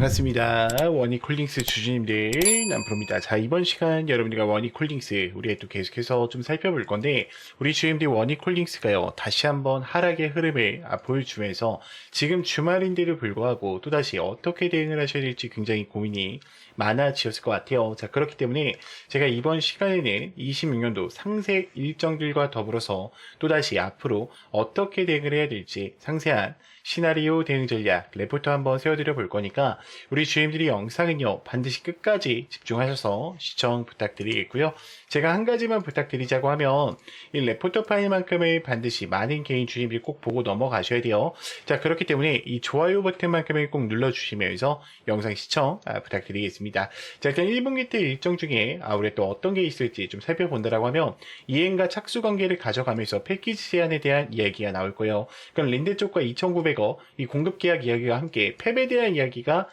반갑습니다. 원익홀딩스 주주님들 남프로입니다. 자, 이번 시간 여러분들과 원익홀딩스 우리가 또 계속해서 좀 살펴볼 건데, 우리 주주님들 원익홀딩스가요 다시 한번 하락의 흐름을 보여주면서 지금 주말인데도 불구하고 또다시 어떻게 대응을 하셔야 될지 굉장히 고민이 많아지셨을 것 같아요. 자, 그렇기 때문에 제가 이번 시간에는 26년도 상세 일정들과 더불어서 또다시 앞으로 어떻게 대응을 해야 될지 상세한 시나리오 대응 전략 레포트 한번 세워드려 볼 거니까 우리 주임들이 영상은요 반드시 끝까지 집중하셔서 시청 부탁드리겠고요. 제가 한 가지만 부탁드리자고 하면 이 레포트 파일만큼을 반드시 많은 개인 주임들이 꼭 보고 넘어가셔야 돼요. 자, 그렇기 때문에 이 좋아요 버튼만큼을 꼭 눌러주시면서 영상 시청 부탁드리겠습니다. 자, 일단 1분기 때 일정 중에 우리가 또 어떤 게 있을지 좀 살펴본다라고 하면 이행과 착수 관계를 가져가면서 패키지 제한에 대한 이야기가 나올 거예요. 그럼 린데 쪽과 2,900억 이 공급 계약 이야기와 함께 팹에 대한 이야기가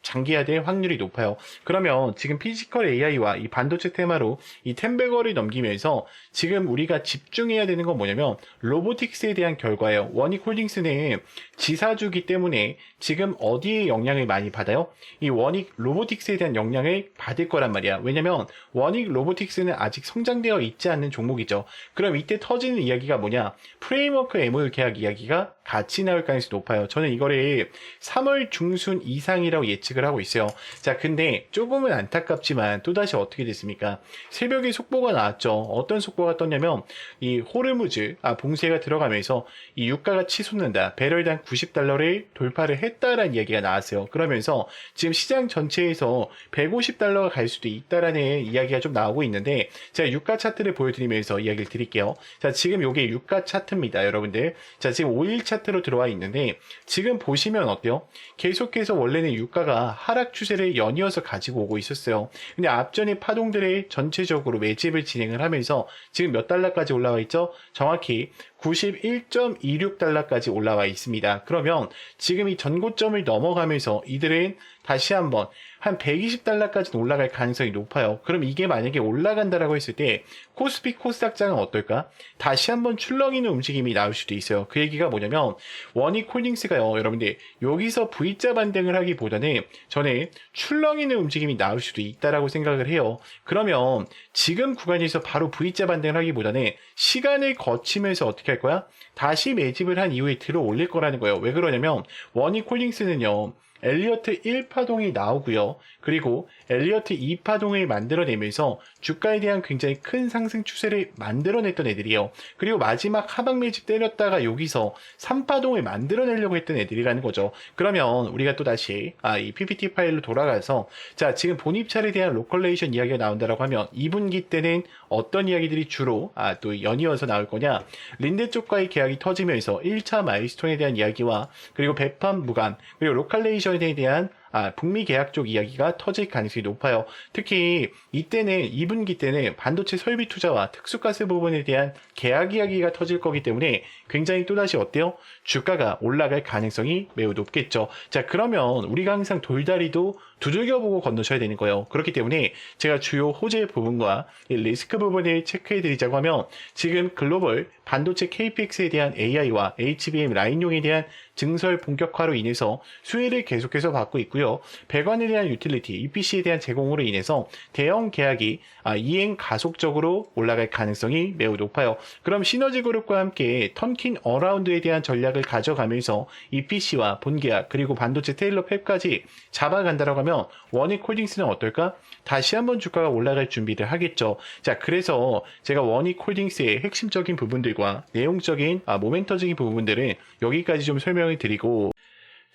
장기화될 확률이 높아요. 그러면 지금 피지컬 AI와 이 반도체 테마로 이 10배거를 넘기면서 지금 우리가 집중해야 되는 건 뭐냐면 로보틱스에 대한 결과예요. 원익홀딩스는 지사주기 때문에 지금 어디에 영향을 많이 받아요? 이 원익 로보틱스에 대한 영향을 받을 거란 말이야. 왜냐면 원익 로보틱스는 아직 성장되어 있지 않는 종목이죠. 그럼 이때 터지는 이야기가 뭐냐? 프레임워크 MOU 계약 이야기가 같이 나올 가능성이 높아요. 저는 이거를 3월 중순 이상이라고 예측을 하고 있어요. 자, 근데 조금은 안타깝지만 또다시 어떻게 됐습니까? 새벽에 속보가 나왔죠. 어떤 속보가 떴냐면 이 호르무즈 봉쇄가 들어가면서 이 유가가 치솟는다. 배럴당 90달러를 돌파를 했다라는 이야기가 나왔어요. 그러면서 지금 시장 전체에서 150달러가 갈 수도 있다라는 이야기가 좀 나오고 있는데 제가 유가 차트를 보여드리면서 이야기를 드릴게요. 자, 지금 이게 유가 차트입니다, 여러분들. 자, 지금 5일 차트로 들어와 있는데 지금 보시면 어때요? 계속해서 원래는 유가가 하락 추세를 연이어서 가지고 오고 있었어요. 근데 앞전에 파동들의 전체적으로 매집을 진행을 하면서 지금 몇 달러까지 올라와 있죠? 정확히 91.26달러까지 올라와 있습니다. 그러면 지금 이 전고점을 넘어가면서 이들은 다시 한번 한 120달러까지 올라갈 가능성이 높아요. 그럼 이게 만약에 올라간다라고 했을 때 코스피 코스닥장은 어떨까? 다시 한번 출렁이는 움직임이 나올 수도 있어요. 그 얘기가 뭐냐면 원익홀딩스가요, 여러분들 여기서 V자 반등을 하기보다는 저는 출렁이는 움직임이 나올 수도 있다라고 생각을 해요. 그러면 지금 구간에서 바로 V자 반등을 하기보다는 시간을 거치면서 어떻게 할 거야? 다시 매집을 한 이후에 들어 올릴 거라는 거예요. 왜 그러냐면 원익홀딩스는요 엘리어트 1파동이 나오고요. 그리고 엘리어트 2파동을 만들어내면서 주가에 대한 굉장히 큰 상승 추세를 만들어냈던 애들이에요. 그리고 마지막 하방 매집 때렸다가 여기서 3파동을 만들어내려고 했던 애들이라는 거죠. 그러면 우리가 또 다시 이 PPT 파일로 돌아가서 자, 지금 본입찰에 대한 로컬레이션 이야기가 나온다라고 하면 2분기 때는 어떤 이야기들이 주로 또 연이어서 나올 거냐? 린데 쪽과의 계약이 터지면서 1차 마일스톤에 대한 이야기와 그리고 배판 무관 그리고 로컬레이션에 대한 북미 계약 쪽 이야기가 터질 가능성이 높아요. 특히 이때는 2분기 때는 반도체 설비 투자와 특수가스 부분에 대한 계약 이야기가 터질 거기 때문에 굉장히 또다시 어때요? 주가가 올라갈 가능성이 매우 높겠죠. 자, 그러면 우리가 항상 돌다리도 두들겨보고 건너셔야 되는 거예요. 그렇기 때문에 제가 주요 호재 부분과 리스크 부분을 체크해 드리자고 하면 지금 글로벌 반도체 KPX에 대한 AI와 HBM 라인용에 대한 증설 본격화로 인해서 수혜를 계속해서 받고 있고요. 배관에 대한 유틸리티, EPC에 대한 제공으로 인해서 대형 계약이 이행 가속적으로 올라갈 가능성이 매우 높아요. 그럼 시너지 그룹과 함께 턴킨 어라운드에 대한 전략을 가져가면서 EPC와 본계약 그리고 반도체 테일러 팹까지 잡아간다라고 하면 원익홀딩스는 어떨까? 다시 한번 주가가 올라갈 준비를 하겠죠. 자, 그래서 제가 원익홀딩스의 핵심적인 부분들과 내용적인 모멘터적인 부분들은 여기까지 좀 설명을 드리고,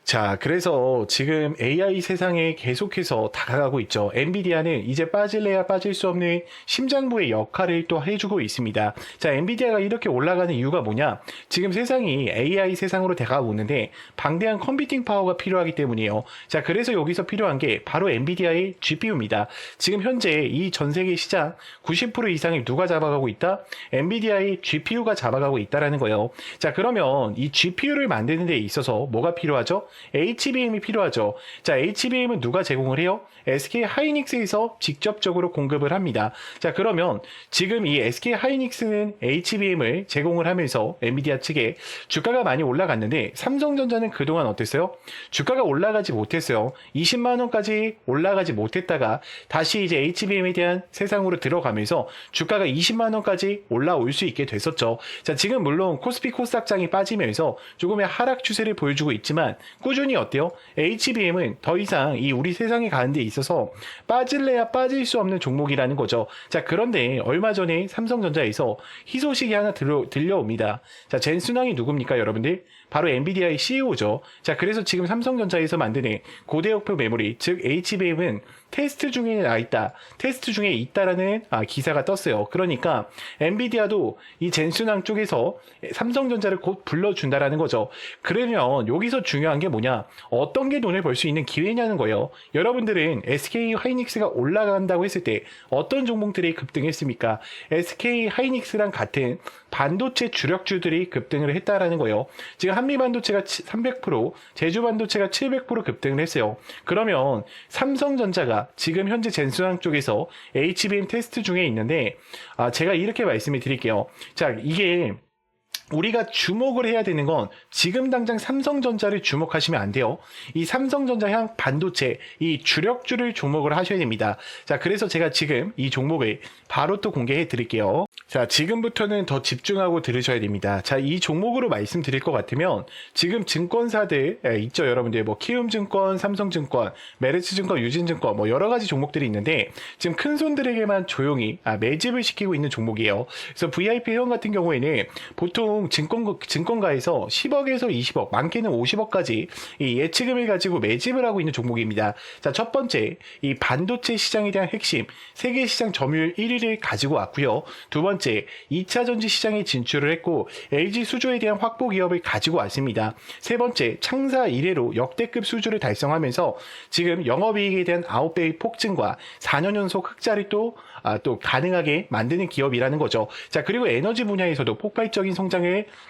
자, 그래서 지금 AI 세상에 계속해서 다가가고 있죠. 엔비디아는 이제 빠질래야 빠질 수 없는 심장부의 역할을 또 해주고 있습니다. 자, 엔비디아가 이렇게 올라가는 이유가 뭐냐? 지금 세상이 AI 세상으로 다가오고 있는데 방대한 컴퓨팅 파워가 필요하기 때문이에요. 자, 그래서 여기서 필요한 게 바로 엔비디아의 GPU입니다. 지금 현재 이 전 세계 시장 90% 이상을 누가 잡아가고 있다? 엔비디아의 GPU가 잡아가고 있다라는 거예요. 자, 그러면 이 GPU를 만드는 데 있어서 뭐가 필요하죠? HBM이 필요하죠. 자, HBM은 누가 제공을 해요? SK 하이닉스에서 직접적으로 공급을 합니다. 자, 그러면 지금 이 SK 하이닉스는 HBM을 제공을 하면서 엔비디아 측에 주가가 많이 올라갔는데 삼성전자는 그동안 어땠어요? 주가가 올라가지 못했어요. 20만 원까지 올라가지 못했다가 다시 이제 HBM에 대한 세상으로 들어가면서 주가가 20만 원까지 올라올 수 있게 됐었죠. 자, 지금 물론 코스피 코스닥장이 빠지면서 조금의 하락 추세를 보여주고 있지만 꾸준히 어때요? HBM은 더 이상 이 우리 세상에 가는 데 있어서 빠질래야 빠질 수 없는 종목이라는 거죠. 자, 그런데 얼마 전에 삼성전자에서 희소식이 하나 들려옵니다. 자, 젠순왕이 누굽니까, 여러분들? 바로 엔비디아의 CEO죠. 자, 그래서 지금 삼성전자에서 만드는 고대역표 메모리, 즉 HBM은 테스트 중에 테스트 중에 있다라는 기사가 떴어요. 그러니까 엔비디아도 이 젠순왕 쪽에서 삼성전자를 곧 불러준다라는 거죠. 그러면 여기서 중요한 게 뭐냐? 어떤 게 돈을 벌 수 있는 기회냐는 거예요. 여러분들은 SK 하이닉스가 올라간다고 했을 때 어떤 종목들이 급등했습니까? SK 하이닉스랑 같은 반도체 주력주들이 급등을 했다라는 거예요. 지금 한미반도체가 300%, 제주반도체가 700% 급등을 했어요. 그러면 삼성전자가 지금 현재 젠순왕 쪽에서 HBM 테스트 중에 있는데 제가 이렇게 말씀을 드릴게요. 자, 이게 우리가 주목을 해야 되는 건 지금 당장 삼성전자를 주목하시면 안 돼요. 이 삼성전자 향 반도체, 이 주력주를 주목을 하셔야 됩니다. 자, 그래서 제가 지금 이 종목을 바로 또 공개해 드릴게요. 자, 지금부터는 더 집중하고 들으셔야 됩니다. 자, 이 종목으로 말씀드릴 것 같으면 지금 증권사들 있죠, 여러분들. 뭐 키움증권, 삼성증권, 메르츠증권, 유진증권 뭐 여러 가지 종목들이 있는데 지금 큰 손들에게만 조용히 매집을 시키고 있는 종목이에요. 그래서 VIP 회원 같은 경우에는 보통 증권가에서 10억에서 20억, 많게는 50억까지 이 예치금을 가지고 매집을 하고 있는 종목입니다. 자, 첫 번째, 이 반도체 시장에 대한 핵심, 세계 시장 점유율 1위를 가지고 왔고요. 두 번째, 2차 전지 시장에 진출을 했고 LG 수주에 대한 확보 기업을 가지고 왔습니다. 세 번째, 창사 이래로 역대급 수주를 달성하면서 지금 영업이익에 대한 9배의 폭증과 4년 연속 흑자를 또 가능하게 만드는 기업이라는 거죠. 자, 그리고 에너지 분야에서도 폭발적인 성장을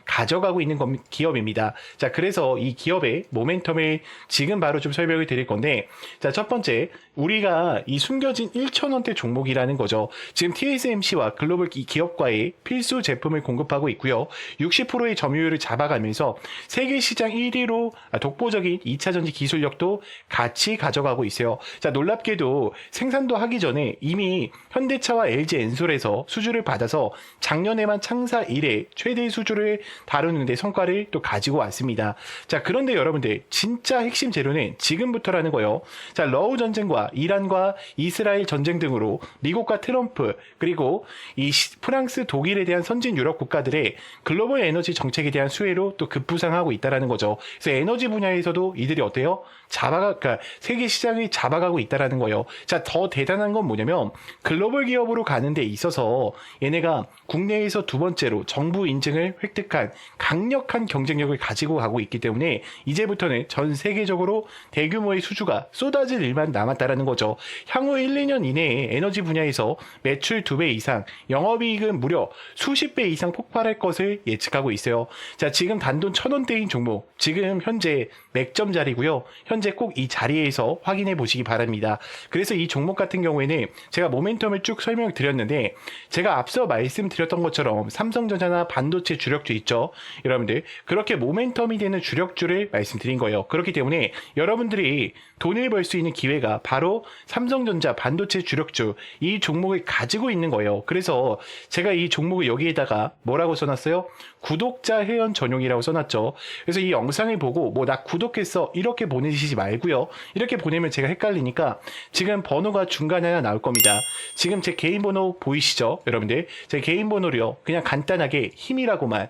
가져가고 있는 기업입니다. 자, 그래서 이 기업의 모멘텀을 지금 바로 좀 설명을 드릴 건데, 자, 첫 번째, 우리가 이 숨겨진 1,000원대 종목이라는 거죠. 지금 TSMC와 글로벌 기업과의 필수 제품을 공급하고 있고요. 60%의 점유율을 잡아가면서 세계 시장 1위로 독보적인 2차 전지 기술력도 같이 가져가고 있어요. 자, 놀랍게도 생산도 하기 전에 이미 현대차와 LG 엔솔에서 수주를 받아서 작년에만 창사 이래 최대 수주를 다루는 데 성과를 또 가지고 왔습니다. 자, 그런데 여러분들 진짜 핵심 재료는 지금부터라는 거예요. 자, 러우 전쟁과 이란과 이스라엘 전쟁 등으로 미국과 트럼프 그리고 이 프랑스, 독일에 대한 선진 유럽 국가들의 글로벌 에너지 정책에 대한 수혜로 또 급부상하고 있다라는 거죠. 그래서 에너지 분야에서도 이들이 어때요? 그러니까 세계 시장이 잡아가고 있다라는 거예요. 자, 더 대단한 건 뭐냐면 글로벌 기업으로 가는 데 있어서 얘네가 국내에서 두 번째로 정부 인증을 획득한 강력한 경쟁력을 가지고 가고 있기 때문에 이제부터는 전 세계적으로 대규모의 수주가 쏟아질 일만 남았다라는 거죠. 향후 1, 2년 이내에 에너지 분야에서 매출 2배 이상, 영업이익은 무려 수십 배 이상 폭발할 것을 예측하고 있어요. 자, 지금 단돈 1,000원대인 종목, 지금 현재 맥점 자리고요. 현재 꼭 이 자리에서 확인해 보시기 바랍니다. 그래서 이 종목 같은 경우에는 제가 모멘텀을 쭉 설명을 드렸는데 제가 앞서 말씀드렸던 것처럼 삼성전자나 반도체 주력주 있죠. 여러분들 그렇게 모멘텀이 되는 주력주를 말씀드린 거예요. 그렇기 때문에 여러분들이 돈을 벌 수 있는 기회가 바로 삼성전자 반도체 주력주 이 종목을 가지고 있는 거예요. 그래서 제가 이 종목을 여기에다가 뭐라고 써놨어요? 구독자 회원 전용이라고 써놨죠. 그래서 이 영상을 보고 뭐 나 구독했어 이렇게 보내시지 말고요. 이렇게 보내면 제가 헷갈리니까 지금 번호가 중간에 하나 나올 겁니다. 지금 제 개인 번호 보이시죠? 여러분들 제 개인 번호로요. 그냥 간단하게 힘이라고만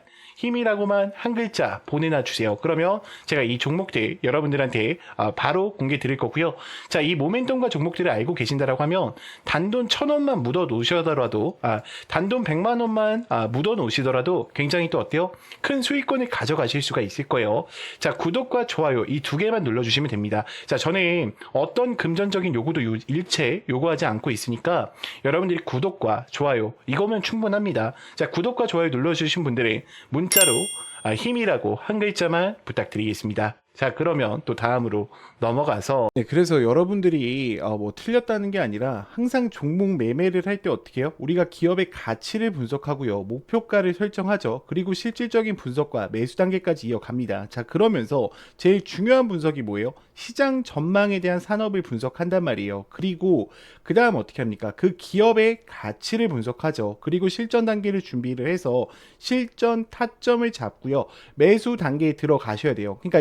한 글자 보내놔 주세요. 그러면 제가 이 종목들 여러분들한테 바로 공개 드릴 거고요. 자, 이 모멘텀과 종목들을 알고 계신다라고 하면 단돈 1,000원만 묻어 놓으시더라도 단돈 100만 원만 묻어 놓으시더라도 굉장히 또 어때요? 큰 수익권을 가져가실 수가 있을 거예요. 자, 구독과 좋아요 이 두 개만 눌러주시면 됩니다. 자, 저는 어떤 금전적인 요구도 일체 요구하지 않고 있으니까 여러분들이 구독과 좋아요 이거면 충분합니다. 자, 구독과 좋아요 눌러주신 분들은 문자로 힘이라고 한 글자만 부탁드리겠습니다. 자, 그러면 또 다음으로 넘어가서 네, 그래서 여러분들이 뭐 틀렸다는 게 아니라 항상 종목 매매를 할 때 어떻게 해요? 우리가 기업의 가치를 분석하고요. 목표가를 설정하죠. 그리고 실질적인 분석과 매수 단계까지 이어갑니다. 자, 그러면서 제일 중요한 분석이 뭐예요? 시장 전망에 대한 산업을 분석한단 말이에요. 그리고 그 다음 어떻게 합니까? 그 기업의 가치를 분석하죠. 그리고 실전 단계를 준비를 해서 실전 타점을 잡고요. 매수 단계에 들어가셔야 돼요. 그러니까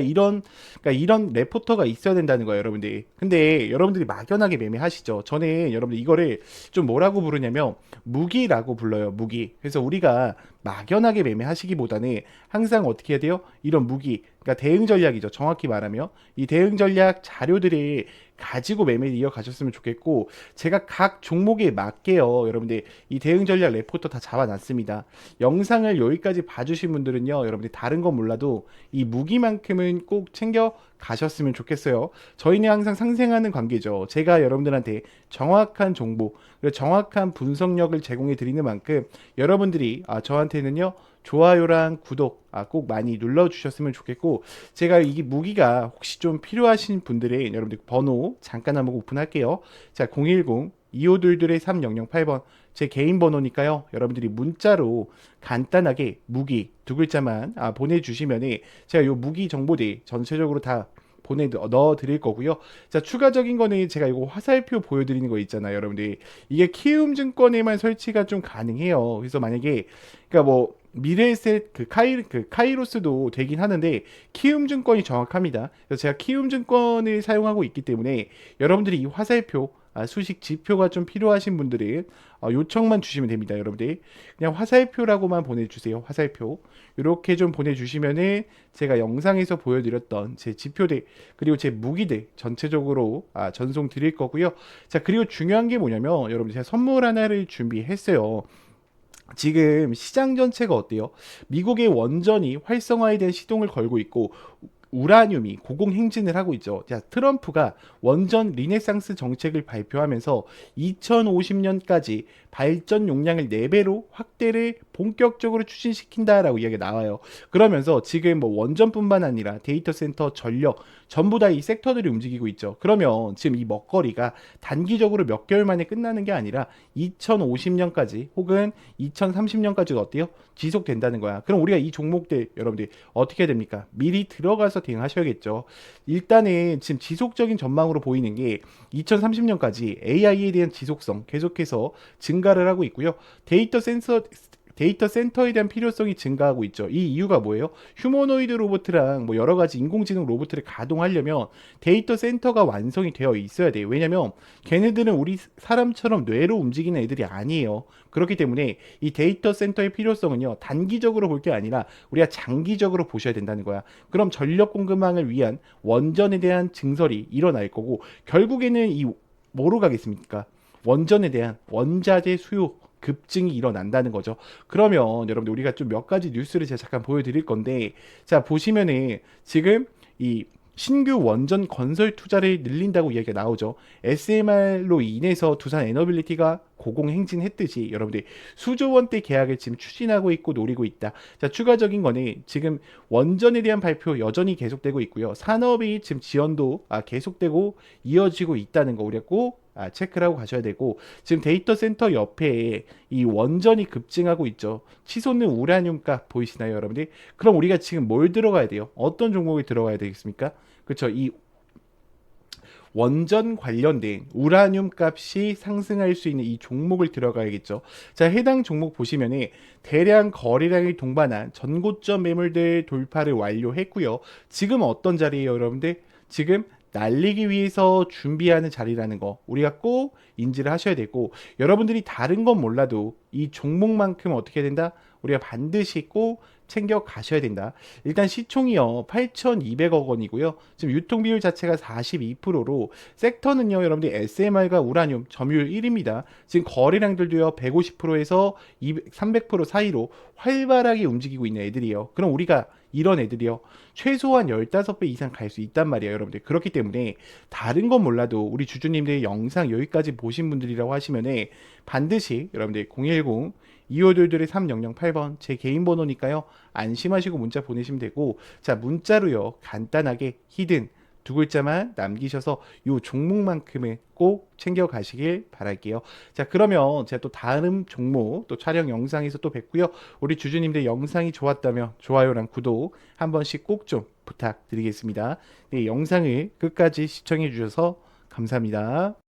이런 레포터가 있어야 된다는 거예요, 여러분들이. 근데 여러분들이 막연하게 매매하시죠. 저는 여러분들 이거를 좀 뭐라고 부르냐면 무기라고 불러요, 무기. 그래서 우리가 막연하게 매매하시기보다는 항상 어떻게 해야 돼요? 이런 무기, 그러니까 대응 전략이죠. 정확히 말하면 이 대응 전략 자료들을 가지고 매매를 이어가셨으면 좋겠고, 제가 각 종목에 맞게요, 여러분들 이 대응 전략 레포터 다 잡아놨습니다. 영상을 여기까지 봐주신 분들은요, 여러분들 다른 건 몰라도 이 무기만큼은 꼭 챙겨 가셨으면 좋겠어요. 저희는 항상 상생하는 관계죠. 제가 여러분들한테 정확한 정보, 그리고 정확한 분석력을 제공해 드리는 만큼 여러분들이 저한테는요, 좋아요랑 구독 꼭 많이 눌러주셨으면 좋겠고, 제가 이 무기가 혹시 좀 필요하신 분들의 여러분들 번호 잠깐 한번 오픈할게요. 자, 010-2522-3008번 제 개인 번호니까요. 여러분들이 문자로 간단하게 무기 두 글자만 보내주시면은 제가 요 무기 정보들 전체적으로 다 넣어 드릴 거고요. 자, 추가적인 거는 제가 이거 화살표 보여드리는 거 있잖아요, 여러분들. 이게 키움증권에만 설치가 좀 가능해요. 그래서 만약에 그러니까 뭐 미래에셋 그 카이로스도 되긴 하는데 키움증권이 정확합니다. 그래서 제가 키움증권을 사용하고 있기 때문에 여러분들이 이 화살표 수식 지표가 좀 필요하신 분들은 요청만 주시면 됩니다, 여러분들. 그냥 화살표라고만 보내주세요. 화살표 이렇게 좀 보내주시면은 제가 영상에서 보여드렸던 제 지표들 그리고 제 무기들 전체적으로 전송 드릴 거고요. 자, 그리고 중요한 게 뭐냐면 여러분, 제가 선물 하나를 준비했어요. 지금 시장 전체가 어때요? 미국의 원전이 활성화에 대한 시동을 걸고 있고 우라늄이 고공행진을 하고 있죠. 자, 트럼프가 원전 리네상스 정책을 발표하면서 2050년까지 발전 용량을 4배로 확대를 본격적으로 추진시킨다라고 이야기가 나와요. 그러면서 지금 뭐 원전뿐만 아니라 데이터 센터, 전력 전부 다 이 섹터들이 움직이고 있죠. 그러면 지금 이 먹거리가 단기적으로 몇 개월 만에 끝나는 게 아니라 2050년까지 혹은 2030년까지 어때요? 지속된다는 거야. 그럼 우리가 이 종목들 여러분들 어떻게 됩니까? 미리 들어가서 대응하셔야겠죠. 일단은 지금 지속적인 전망으로 보이는 게 2030년까지 AI에 대한 지속성 계속해서 증가를 하고 있고요. 데이터 센터에 대한 필요성이 증가하고 있죠. 이 이유가 뭐예요? 휴머노이드 로봇이랑 뭐 여러 가지 인공지능 로봇을 가동하려면 데이터 센터가 완성이 되어 있어야 돼요. 왜냐면 걔네들은 우리 사람처럼 뇌로 움직이는 애들이 아니에요. 그렇기 때문에 이 데이터 센터의 필요성은요, 단기적으로 볼 게 아니라 우리가 장기적으로 보셔야 된다는 거야. 그럼 전력 공급망을 위한 원전에 대한 증설이 일어날 거고, 결국에는 이 뭐로 가겠습니까? 원전에 대한 원자재 수요 급증이 일어난다는 거죠. 그러면 여러분들 우리가 좀 몇 가지 뉴스를 제가 잠깐 보여드릴 건데, 자, 보시면은 지금 이 신규 원전 건설 투자를 늘린다고 이야기가 나오죠. SMR로 인해서 두산 에너빌리티가 고공행진했듯이 여러분들 수조 원대 계약을 지금 추진하고 있고 노리고 있다. 자, 추가적인 거는 지금 원전에 대한 발표 여전히 계속되고 있고요. 산업이 지금 지원도 계속되고 이어지고 있다는 거 우리가 꼭 체크를 하고 가셔야 되고, 지금 데이터 센터 옆에 이 원전이 급증하고 있죠. 치솟는 우라늄 값 보이시나요, 여러분들? 그럼 우리가 지금 뭘 들어가야 돼요? 어떤 종목이 들어가야 되겠습니까? 그렇죠. 이 원전 관련된 우라늄 값이 상승할 수 있는 이 종목을 들어가야겠죠. 자, 해당 종목 보시면은 대량 거래량이 동반한 전고점 매물대 돌파를 완료했고요. 지금 어떤 자리예요, 여러분들? 지금 날리기 위해서 준비하는 자리라는 거 우리가 꼭 인지를 하셔야 되고, 여러분들이 다른 건 몰라도 이 종목만큼 어떻게 된다? 우리가 반드시 꼭 챙겨 가셔야 된다. 일단 시총이요 8,200억 원이고요. 지금 유통 비율 자체가 42%로 섹터는요, 여러분들 SMR과 우라늄 점유율 1위입니다. 지금 거래량들도요 150%에서 200, 300% 사이로 활발하게 움직이고 있는 애들이에요. 그럼 우리가 이런 애들이요 최소한 15배 이상 갈 수 있단 말이에요, 여러분들. 그렇기 때문에 다른 건 몰라도 우리 주주님들 영상 여기까지 보신 분들이라고 하시면은 반드시 여러분들 010 2522의 3008번 제 개인 번호니까요. 안심하시고 문자 보내시면 되고, 자, 문자로요. 간단하게 히든 두 글자만 남기셔서 요 종목만큼은 꼭 챙겨 가시길 바랄게요. 자, 그러면 제가 또 다음 종목 또 촬영 영상에서 또 뵙고요. 우리 주주님들 영상이 좋았다면 좋아요랑 구독 한 번씩 꼭 좀 부탁드리겠습니다. 네, 영상을 끝까지 시청해 주셔서 감사합니다.